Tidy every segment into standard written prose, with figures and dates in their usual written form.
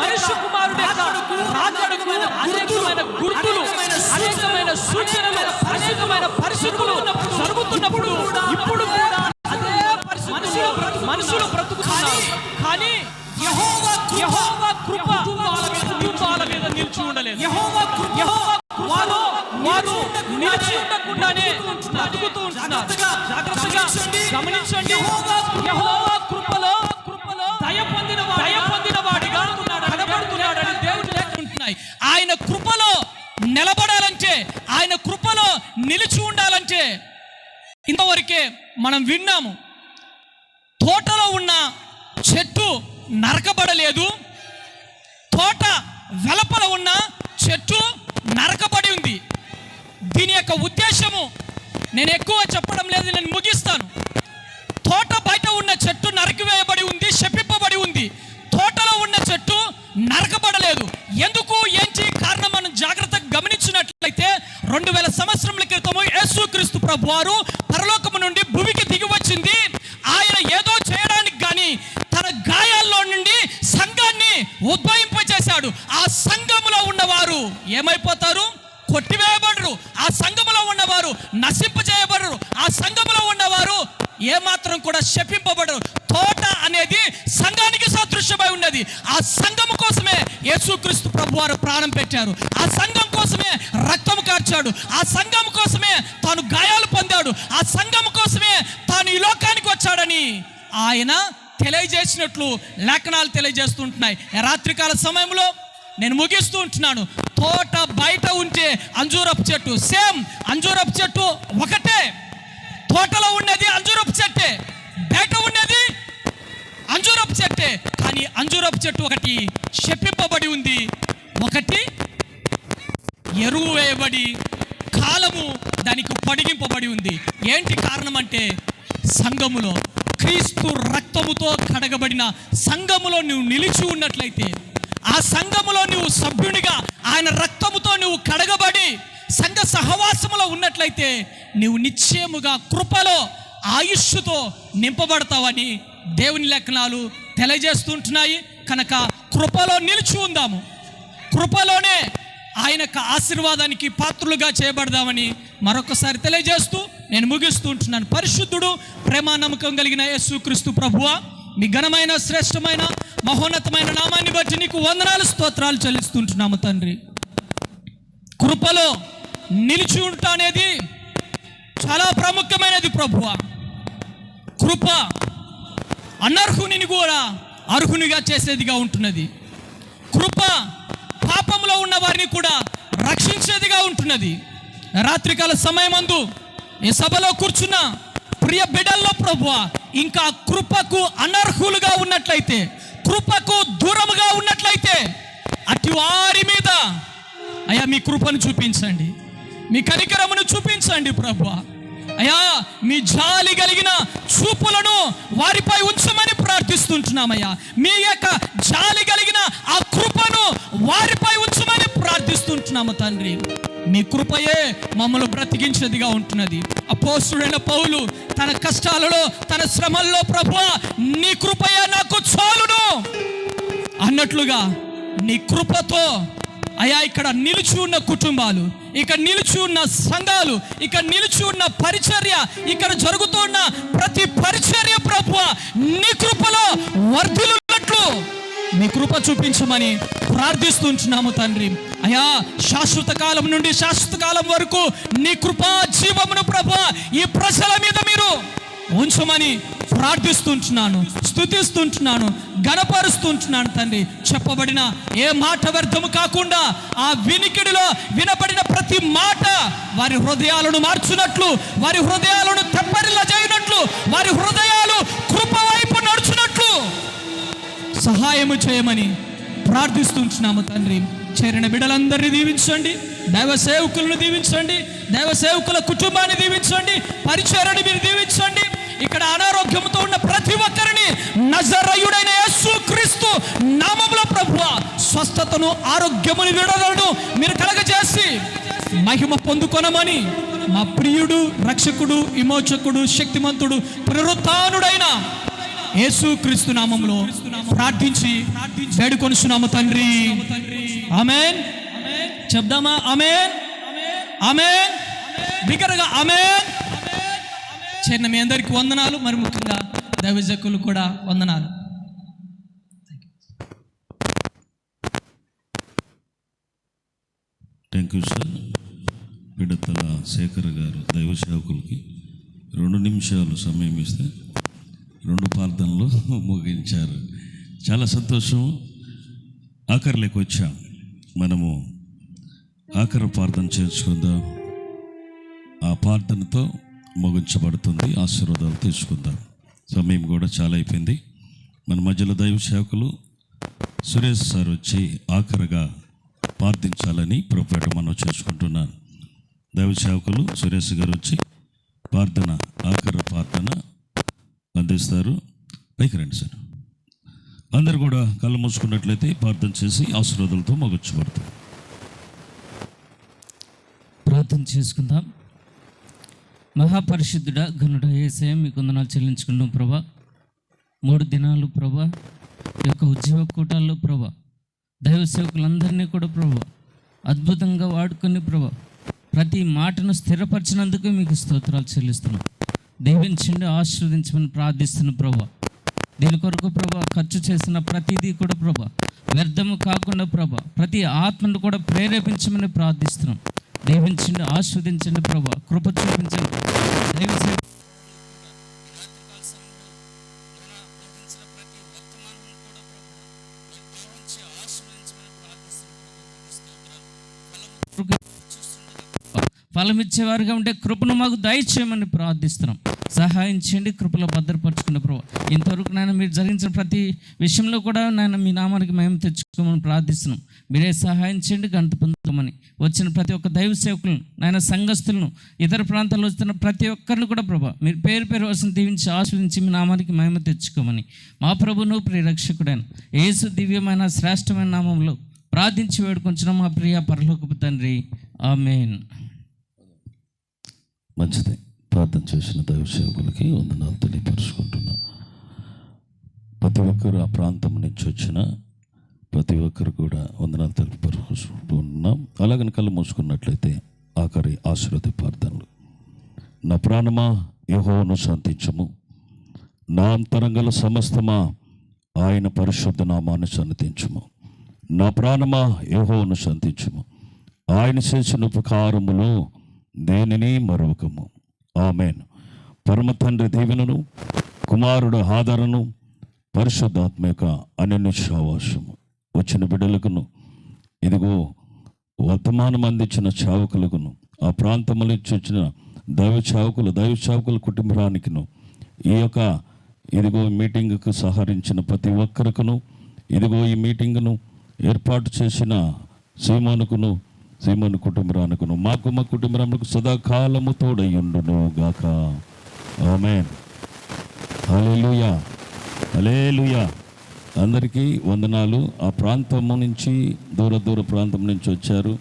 మనుష్య కుమారుడు యొక్క రాకడకు అనేకమైన గుర్తులు, అనేకమైన సూచనలు, అనేకమైన పరిస్థితులు జరుగుతున్నప్పుడు ఇప్పుడు కూడా అదే మనుషులు బ్రతుకుతున్నారు. కానీ యెహోవా కృప కుటుంబాల మీద నిలిచి ఉండలేదు. వారు నిలిచి ఉండకుండానే బ్రతుకుతూ ఉంటున్నారు. జాగ్రత్తగా గమనించండి. యెహోవా కృపలో దయ పొందిన వాడిగా కనబడుతున్నాడని దేవుని లేఖలు ఉంటున్నాయి. ఆయన కృపలో నిలబడాలంటే, ఆయన కృపలో నిలిచి ఉండాలంటే ఇంతవరకే మనం విన్నాము. తోటలో ఉన్న చెట్టు నరకబడలేదు, తోట వెలపల ఉన్న చెట్టు నరకబడి ఉంది. దీని యొక్క ఉద్దేశము నేను ఎక్కువ చెప్పడం లేదు, నేను ముగిస్తాను. తోట బయట ఉన్న చెట్టు నరికివేయబడి ఉంది, శపింపబడి ఉంది. తోటలో ఉన్న చెట్టు నరకబడలేదు. ఎందుకు, ఏంటి కారణం మనం జాగ్రత్తగా గమనించినట్లయితే 2000 సంవత్సరముల క్రితము యేసుక్రీస్తు ప్రభువారు పరలోకము నుండి భూమికి దిగి వచ్చింది. ఆయన ఏదో చేయడానికి కానీ తన గాయాల్లో నుండి సంఘాన్ని ఉద్భవింపచేశాడు. ఆ సంఘములో ఉన్నవారు ఏమైపోతారు? కొట్టివేయబడరు. ఆ సంఘములో ఉన్నవారు నశింపజేయబడరు. ఆ సంఘములో ఉన్నవారు ఏమాత్రం కూడా శపింపబడరు. తోట అనేది సంఘానికి సదృశ్యమై ఉన్నది. ఆ సంఘము కోసమే యేసుక్రీస్తు ప్రభువారు ప్రాణం పెట్టారు. ఆ సంఘం కోసమే రక్తము కార్చాడు. ఆ సంఘం కోసమే తాను గాయాలు పొందాడు. ఆ సంఘం కోసమే తాను ఈ లోకానికి వచ్చాడని ఆయన తెలియజేసినట్లు లేఖనాలు తెలియజేస్తుంటున్నాయి. రాత్రికాల సమయంలో నేను ముగిస్తూ ఉంటున్నాను. తోట బయట ఉంటే అంజూరపు చెట్టు, సేమ్ అంజూరపు చెట్టు ఒకటే. తోటలో ఉన్నది అంజూరపు చెట్టే, బయట ఉన్నది అంజూరపు చెట్టే. కానీ అంజూరపు చెట్టు ఒకటి శపింపబడి ఉంది, ఒకటి ఎరువు వేయబడి కాలము దానికి పొడిగింపబడి ఉంది. ఏంటి కారణం అంటే, సంఘములో క్రీస్తు రక్తముతో కడగబడిన సంఘములో నువ్వు నిలిచి ఉన్నట్లయితే, ఆ సంఘములో నువ్వు సభ్యునిగా ఆయన రక్తముతో నువ్వు కడగబడి సంఘ సహవాసములో ఉన్నట్లయితే నువ్వు నిశ్చయముగా కృపలో ఆయుష్తో నింపబడతావని దేవుని లేఖనాలు తెలియజేస్తుంటున్నాయి. కనుక కృపలో నిలిచి ఉందాము, కృపలోనే ఆయన ఆశీర్వాదానికి పాత్రులుగా చేయబడదామని మరొకసారి తెలియజేస్తూ నేను ముగిస్తూ ఉంటున్నాను. పరిశుద్ధుడు, ప్రేమ నమ్మకం కలిగిన యేసుక్రీస్తు ప్రభువా, మీ ఘనమైన శ్రేష్టమైన మహోన్నతమైన నామాన్ని బట్టి నీకు వందనాలు, స్తోత్రాలు చెల్లిస్తుంటున్నాము తండ్రి. కృపలో నిలిచి ఉంట అనేది చాలా ప్రాముఖ్యమైనది ప్రభువా. కృప అనర్హునిని కూడా అర్హునిగా చేసేదిగా ఉంటున్నది. కృప పాపంలో ఉన్న వారిని కూడా రక్షించేదిగా ఉంటున్నది. రాత్రికాల సమయమందు ఈ సభలో కూర్చున్న ప్రియ బిడ్డల్లో ప్రభువా, ఇంకా కృపకు అనర్హులుగా ఉన్నట్లయితే, కృపకు దూరముగా ఉన్నట్లయితే అటు వారి మీద అయ్యా మీ కృపను చూపించండి, మీ కనికరమును చూపించండి ప్రభువా. అయ్యా మీ జాలి కలిగిన చూపులను వారిపై ఉంచమని ప్రార్థిస్తుంటున్నామయ్యా. మీ యొక్క జాలి కలిగిన ఆ కృపను వారిపై ఉంచమని ప్రార్థిస్తుంటున్నాము తండ్రి. మీ కృపయే మమ్మల్ని బ్రతికించేదిగా ఉంటున్నది. అపోస్తుడైన పౌలు తన కష్టాలలో, తన శ్రమల్లో ప్రభువా నీ కృపయే నాకు చాలును అన్నట్లుగా నీ కృపతో అయ్యా ఇక్కడ నిలిచి ఉన్న కుటుంబాలు, ఇక్కడ నిలిచి ఉన్న సంఘాలు, ఇక్కడ నిలిచి ఉన్న పరిచర్య, ఇక్కడ జరుగుతున్న ప్రతి పరిచర్య ప్రభువా నీ కృపలో వర్ధిల్లునట్లు మీ కృప చూపించమని ప్రార్థిస్తుంటున్నాము తండ్రి. అయ్యా శాశ్వత కాలం నుండి శాశ్వత కాలం వరకు నీ కృపా జీవమును ప్రభువా ఈ ప్రజల మీద మీరు ఉంచమని ప్రార్థిస్తుంటున్నాను, స్తుతిస్తుంటున్నాను, గణపరుస్తుంటున్నాను తండ్రి. చెప్పబడిన ఏ మాట వ్యర్థము కాకుండా ఆ వినికిడిలో వినబడిన ప్రతి మాట వారి హృదయాలను మార్చునట్లు, వారి హృదయాలను తెప్పరిల్లజేయునట్లు, వారి హృదయాలు కృప వైపు నడుచునట్లు సహాయము చేయమని ప్రార్థిస్తుంటున్నాము తండ్రి. చేరిన బిడ్డలందరినీ దీవించండి, దైవ సేవకులను దీవించండి, దైవ సేవకుల కుటుంబాన్ని దీవించండి, పరిచర్యను మీరు దీవించండి. ఇక్కడ అనారోగ్యంతో ఉన్న ప్రతి ఒక్కరిని నజరేయుడైన యేసుక్రీస్తు నామములో ప్రభువా స్వస్థతను, ఆరోగ్యమును, విడుదలను మీరు కలగజేసి మహిమ పొందుకొనమని మా ప్రియుడు, రక్షకుడు, విమోచకుడు, శక్తిమంతుడు, పునరుత్థానుడైన యేసుక్రీస్తు నామములో ప్రార్థించి వేడుకొనుచున్నాము తండ్రి. ఆమేన్. చెప్దామా? ఆమేన్, ఆమేన్. బిగ్గరగా ఆమేన్. చేరిన మీ అందరికీ వందనాలు. మరి ముఖ్యంగా దైవజకులు కూడా వందనాలు. Thank you sir. Pidathala Shekhar గారు దైవ సేవకులకి 2 నిమిషాలు సమయం ఇస్తే 2 ప్రార్థనలు ముగించారు. చాలా సంతోషం. ఆఖరిలోకి వచ్చాం. మనము ఆఖరి ప్రార్థన చేసుకుందాం. ఆ ప్రార్థనతో ముగించబడుతుంది. ఆశీర్వాదాలు తీసుకుందాం. సమయం కూడా చాలా అయిపోయింది. మన మధ్యలో దైవ సేవకులు సురేష్ సార్ వచ్చి ఆఖరిగా ప్రార్థించాలని ప్రభుపేట మనం చేసుకుంటున్నాను. దైవ సేవకులు సురేష్ గారు వచ్చి ఆఖరి ప్రార్థన అందిస్తారు. పైకి రండి సార్. అందరు కూడా కళ్ళు మూసుకున్నట్లయితే ప్రార్థన చేసి ఆశీర్వాదాలతో ముగించబడతారు. ప్రార్థన చేసుకుందాం. మహాపరిశుద్ధుడా, ఘనుడ యేసయ్య, మీకు వందనాలు చెల్లించుకుంటాం ప్రభా. 3 దినాలు ప్రభా ఈ యొక్క ఉద్యోగ కూటాల్లో ప్రభా దైవ సేవకులందరినీ కూడా ప్రభా అద్భుతంగా వాడుకొని ప్రభా ప్రతి మాటను స్థిరపరిచినందుకు మీకు స్తోత్రాలు చెల్లిస్తున్నాం. దీవించండి, ఆశీర్వదించమని ప్రార్థిస్తున్న ప్రభా. దీని కొరకు ప్రభా ఖర్చు చేసిన ప్రతిదీ కూడా ప్రభా వ్యర్థము కాకుండా ప్రభా ప్రతి ఆత్మను కూడా ప్రేరేపించమని ప్రార్థిస్తున్నాం. దీవించండి, ఆస్వాదించండి ప్రభా, కృప చూపించండి. ఫలమిచ్చేవారుగా ఉంటే కృపను మాకు దయచేయమని ప్రార్థిస్తున్నాం. సహాయం చేయండి, కృపలో భద్రపరచుకునే ప్రభు. ఇంతవరకు నాయన మీరు జరిగించిన ప్రతి విషయంలో కూడా నాయన మీ నామానికి మేము తెచ్చుకోమని ప్రార్థిస్తున్నాం. మీరే సహాయం చేయండి, గంట పొందమని వచ్చిన ప్రతి ఒక్క దైవ సేవకులను నాయన సంఘస్థులను ఇతర ప్రాంతాల్లో వస్తున్న ప్రతి ఒక్కరిని కూడా ప్రభా మీరు పేరు పేరు వరుసను దీవించి ఆస్వాదించి మీ నామానికి మేము తెచ్చుకోమని మా ప్రభును ప్రియరక్షకుడైన యేసు దివ్యమైన శ్రేష్టమైన నామంలో ప్రార్థించి వేడుకొంచున్నాం మా ప్రియ పరలోకపు తండ్రి. ఆమేన్. మంచిది. ప్రార్థన చేసిన దైవ సేవకులకి వందనాలు తెలియపరుచుకుంటున్నాం. ప్రతి ఒక్కరు ఆ ప్రాంతం నుంచి వచ్చిన ప్రతి ఒక్కరు కూడా వందనాలు తెలియపరుచుకుంటున్నాం. అలాగని కళ్ళు మూసుకున్నట్లయితే ఆఖరి ఆశీర్వాద ప్రార్థనలు. నా ప్రాణమా యెహోవాను శాంతించము, నా అంతరంగల సమస్తమా ఆయన పరిశుద్ధ నామాన్ని సన్నతించుము. నా ప్రాణమా యెహోవాను శాంతించుము, ఆయన చేసిన ఉపకారములు దేనిని మరొకము. ఆమేన్. పరమ తండ్రి దీవెనను, కుమారుడు ఆదరణను, పరిశుద్ధాత్మ యొక్క అనన్య సహవాసము వచ్చిన బిడ్డలకును, ఇదిగో వర్తమానం అందించిన సేవకులకును, ఆ ప్రాంతంలో నుంచి వచ్చిన దైవ సేవకుల కుటుంబానికిను, ఈ యొక్క ఇదిగో మీటింగ్కు సహకరించిన ప్రతి ఒక్కరికును, ఇదిగో ఈ మీటింగ్ను ఏర్పాటు చేసిన సీమోను కుటుంబానికును, మా కుటుంబానికి సదాకాలము తోడయ్యుండును గాక. ఆమేన్. హల్లెలూయా, హల్లెలూయా. అందరికీ వందనాలు. ఆ ప్రాంతము నుంచి దూర ప్రాంతం నుంచి వచ్చారు.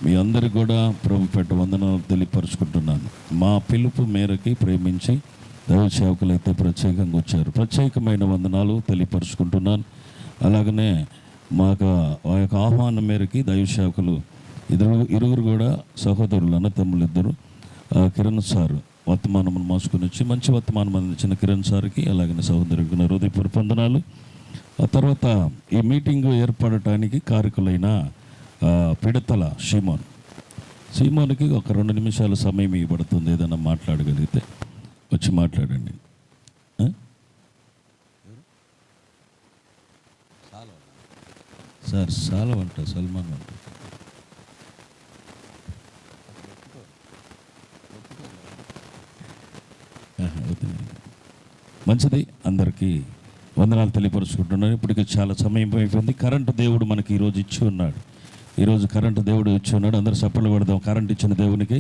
మీ అందరికి కూడా ప్రభుపేట వందనాలు తెలియపరుచుకుంటున్నాను. మా పిలుపు మేరకి ప్రేమించి దైవ సేవకులైతే ప్రత్యేకంగా వచ్చారు. ప్రత్యేకమైన వందనాలు తెలియపరుచుకుంటున్నాను. అలాగనే మాకు ఆ యొక్క ఆహ్వానం మేరకి దైవ సేవకులు ఇరువురు కూడా సహోదరులు, అన్నతమ్ములు ఇద్దరు, కిరణ్ సార్ వర్తమానమును మోసుకొని వచ్చి మంచి వర్తమానం అందించిన కిరణ్ సార్కి అలాగనే సహోదరుడికి నా హృదయపూర్వక వందనాలు. ఆ తర్వాత ఈ మీటింగ్ ఏర్పడటానికి కారకులైన పిడతల సీమోన్కి ఒక 2 నిమిషాల సమయం ఇవ్వబడుతుంది. ఏదైనా మాట్లాడగలిగితే వచ్చి మాట్లాడండి. సార్ సాలవంట సల్మాన్ అంట. మంచిది. అందరికీ వందనాలు తెలియపరుచుకుంటున్నాను. ఇప్పటికీ చాలా సమయం అయిపోయింది. కరెంటు దేవుడు మనకి ఈరోజు ఇచ్చి ఉన్నాడు. ఈరోజు కరెంటు దేవుడు ఇచ్చి ఉన్నాడు. అందరూ చప్పట్లు కొడదాం కరెంట్ ఇచ్చిన దేవునికి.